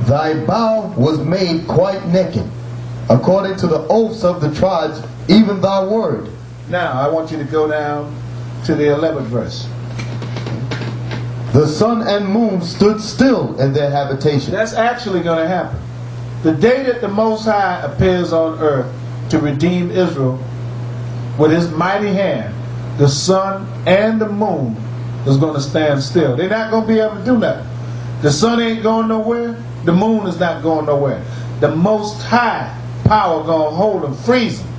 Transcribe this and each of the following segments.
Thy bow was made quite naked, according to the oaths of the tribes, even thy word. Now, I want you to go down to the 11th verse. The sun and moon stood still in their habitation. That's actually going to happen. The day that the Most High appears on earth to redeem Israel with his mighty hand, the sun and the moon is going to stand still. They're not going to be able to do nothing. The sun ain't going nowhere. The moon is not going nowhere. The Most High power going to hold them, freeze them.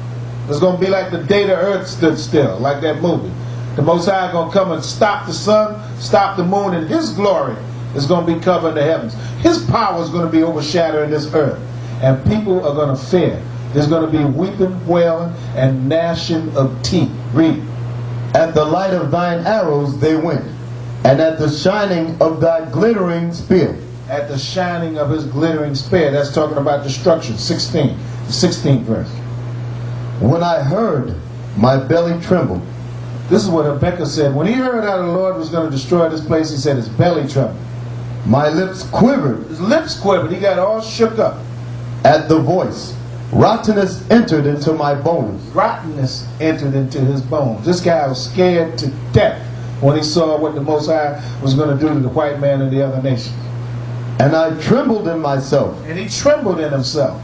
It's going to be like the day the earth stood still, like that movie. The Most High going to come and stop the sun, stop the moon, and his glory is going to be covering the heavens. His power is going to be overshadowing this earth. And people are going to fear. There's going to be weeping, wailing, and gnashing of teeth. Read. At the light of thine arrows they went, and at the shining of thy glittering spear. At the shining of his glittering spear. That's talking about destruction. 16. The 16th verse. When I heard, my belly trembled. This is what Habakkuk said. When he heard how the Lord was going to destroy this place, he said his belly trembled. My lips quivered. His lips quivered. He got all shook up. At the voice, rottenness entered into my bones. Rottenness entered into his bones. This guy was scared to death when he saw what the Most High was going to do to the white man and the other nations. And I trembled in myself. And he trembled in himself.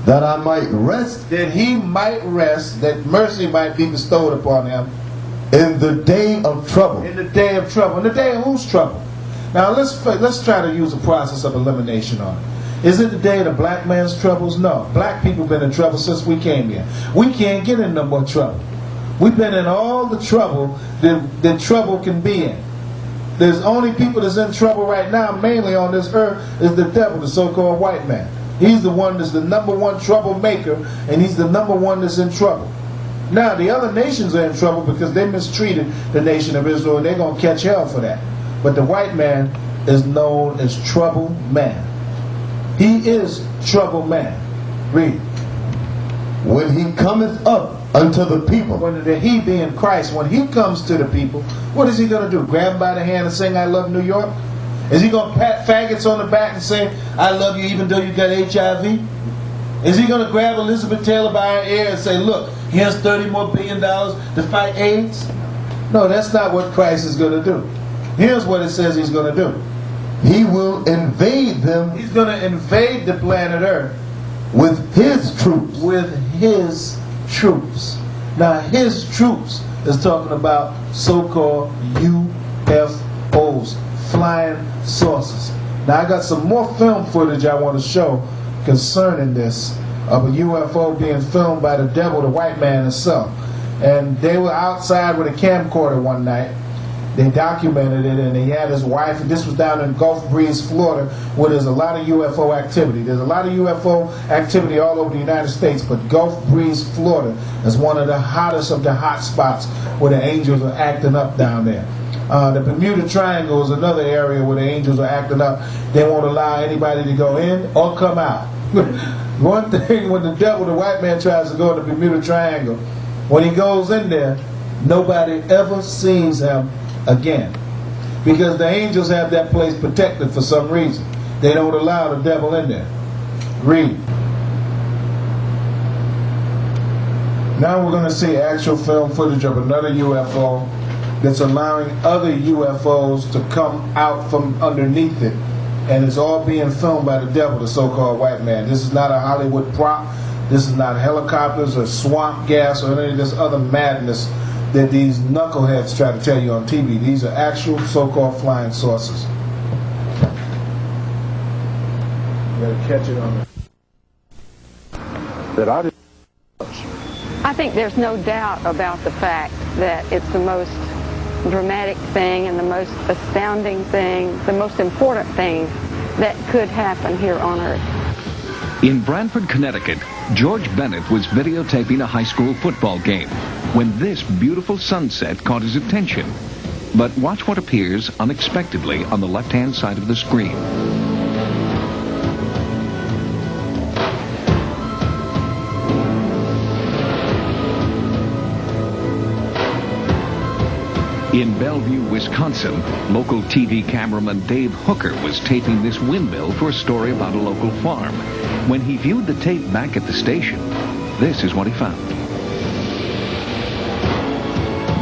That I might rest. That he might rest, that mercy might be bestowed upon him. In the day of trouble. In the day of trouble. In the day of whose trouble? Now let's try to use a process of elimination on it. Is it the day of the black man's troubles? No. Black people been in trouble since we came here. We can't get in no more trouble. We've been in all the trouble that trouble can be in. There's only people that's in trouble right now, mainly on this earth, is the devil, the so-called white man. He's the one that's the number one troublemaker, and he's the number one that's in trouble. Now, the other nations are in trouble because they mistreated the nation of Israel, and they're going to catch hell for that. But the white man is known as trouble man. He is trouble man. Read. When he cometh up unto the people. When the he being Christ, when he comes to the people, what is he going to do? Grab him by the hand and sing, I love New York? Is he going to pat faggots on the back and say, I love you even though you got HIV? Is he going to grab Elizabeth Taylor by her ear and say, look, here's $30 more billion to fight AIDS? No, that's not what Christ is going to do. Here's what it says he's going to do. He will invade them. He's going to invade the planet Earth. With his troops. With his troops. Now, his troops is talking about so-called UFOs, flying saucers. Now, I got some more film footage I want to show concerning this, of a UFO being filmed by the devil, the white man himself. And they were outside with a camcorder one night. They documented it, and he had his wife, and this was down in Gulf Breeze, Florida, where there's a lot of UFO activity. There's a lot of UFO activity all over the United States, but Gulf Breeze, Florida is one of the hottest of the hot spots where the angels are acting up down there. The Bermuda Triangle is another area where the angels are acting up. They won't allow anybody to go in or come out. One thing, when the devil, the white man, tries to go in the Bermuda Triangle, when he goes in there, nobody ever sees him again, because the angels have that place protected for some reason. They don't allow the devil in there. Read. Now we're going to see actual film footage of another UFO that's allowing other UFOs to come out from underneath it, and it's all being filmed by the devil, the so-called white man. This is not a Hollywood prop. This is not helicopters or swamp gas or any of this other madness that these knuckleheads try to tell you on TV. These are actual so-called flying saucers. You better catch it on the... I think there's no doubt about the fact that it's the most dramatic thing and the most astounding thing, the most important thing that could happen here on Earth. In Branford, Connecticut, George Bennett was videotaping a high school football game when this beautiful sunset caught his attention. But watch what appears unexpectedly on the left-hand side of the screen. In Bellevue, Wisconsin, local TV cameraman Dave Hooker was taping this windmill for a story about a local farm. When he viewed the tape back at the station, this is what he found.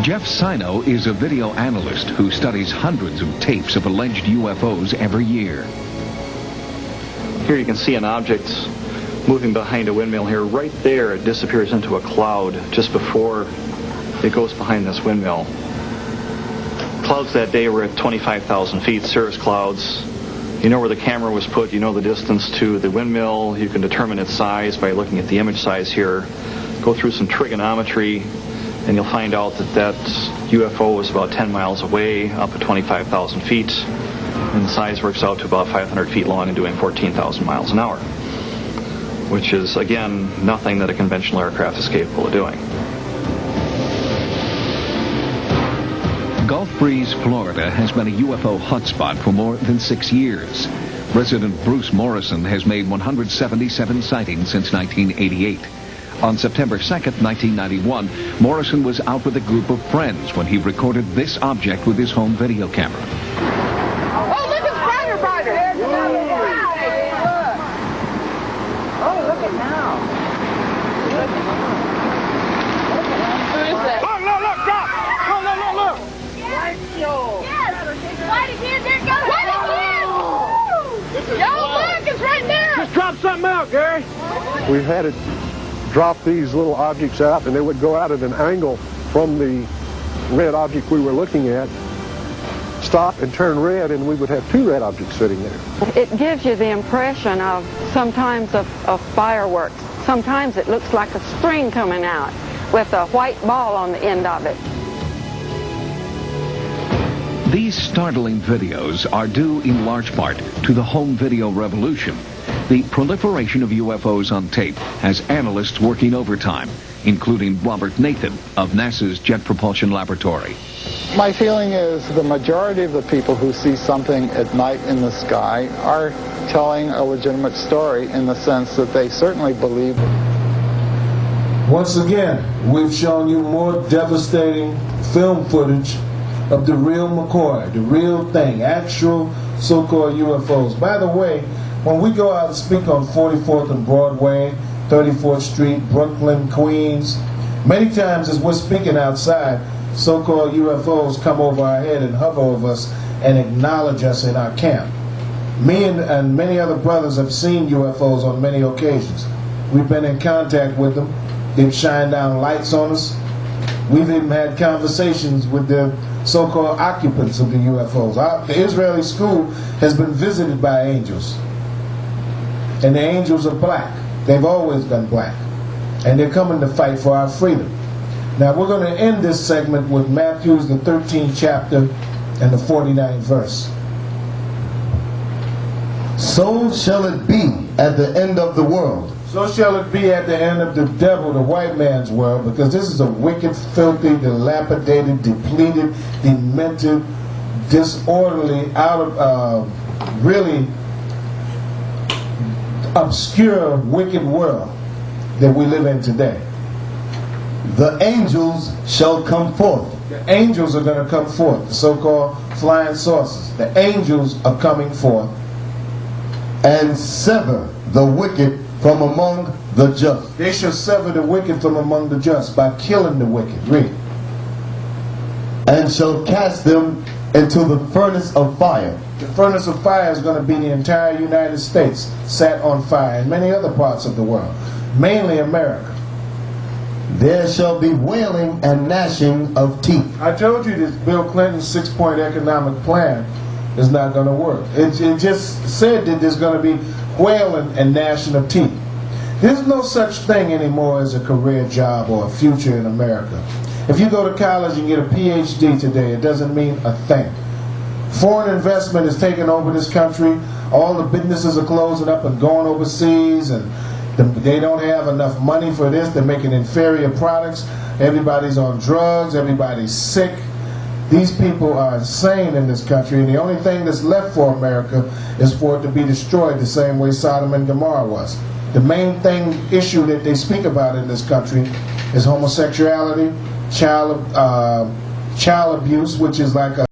Jeff Sino is a video analyst who studies hundreds of tapes of alleged UFOs every year. Here you can see an object moving behind a windmill here. Right there, it disappears into a cloud just before it goes behind this windmill. Clouds that day were at 25,000 feet, cirrus clouds. You know where the camera was put, you know the distance to the windmill, you can determine its size by looking at the image size here. Go through some trigonometry, and you'll find out that that UFO is about 10 miles away, up at 25,000 feet, and the size works out to about 500 feet long and doing 14,000 miles an hour, which is, again, nothing that a conventional aircraft is capable of doing. Gulf Breeze, Florida has been a UFO hotspot for more than 6 years. Resident Bruce Morrison has made 177 sightings since 1988. On September 2nd, 1991, Morrison was out with a group of friends when he recorded this object with his home video camera. Oh, look at Spider Fighter! Oh, look at now. Who is that? Look, drop! Look! Yes! Fight again, there it goes! Fight again! Yo, look, it's right there! Just drop something out, Gary. We've had it drop these little objects out, and they would go out at an angle from the red object we were looking at, stop and turn red, and we would have two red objects sitting there. It gives you the impression of sometimes of fireworks. Sometimes it looks like a string coming out with a white ball on the end of it. These startling videos are due in large part to the home video revolution. The proliferation of UFOs on tape has analysts working overtime, including Robert Nathan of NASA's Jet Propulsion Laboratory. My feeling is the majority of the people who see something at night in the sky are telling a legitimate story in the sense that they certainly believe. Once again, we've shown you more devastating film footage of the real McCoy, the real thing, actual so-called UFOs. By the way, when we go out and speak on 44th and Broadway, 34th Street, Brooklyn, Queens, many times as we're speaking outside, so-called UFOs come over our head and hover over us and acknowledge us in our camp. Me and many other brothers have seen UFOs on many occasions. We've been in contact with them. They've shined down lights on us. We've even had conversations with the so-called occupants of the UFOs. The Israeli school has been visited by angels. And the angels are black. They've always been black. And they're coming to fight for our freedom. Now we're going to end this segment with Matthew's, the 13th chapter and the 49th verse. So shall it be at the end of the world. So shall it be at the end of the devil, the white man's world, because this is a wicked, filthy, dilapidated, depleted, demented, disorderly, out of really obscure, wicked world that we live in today. The angels shall come forth. The angels are going to come forth, the so-called flying saucers. The angels are coming forth. And sever the wicked from among the just. They shall sever the wicked from among the just by killing the wicked. Read. And shall cast them into the furnace of fire. The furnace of fire is going to be the entire United States set on fire, and many other parts of the world, mainly America. There shall be wailing and gnashing of teeth. I told you this Bill Clinton's 6-point economic plan is not going to work. It just said that there's going to be wailing and gnashing of teeth. There's no such thing anymore as a career job or a future in America. If you go to college and get a PhD today, it doesn't mean a thing. Foreign investment is taking over this country. All the businesses are closing up and going overseas, and they don't have enough money for this. They're making inferior products. Everybody's on drugs. Everybody's sick. These people are insane in this country, and the only thing that's left for America is for it to be destroyed the same way Sodom and Gomorrah was. The main issue that they speak about in this country is homosexuality, child child abuse, which is like a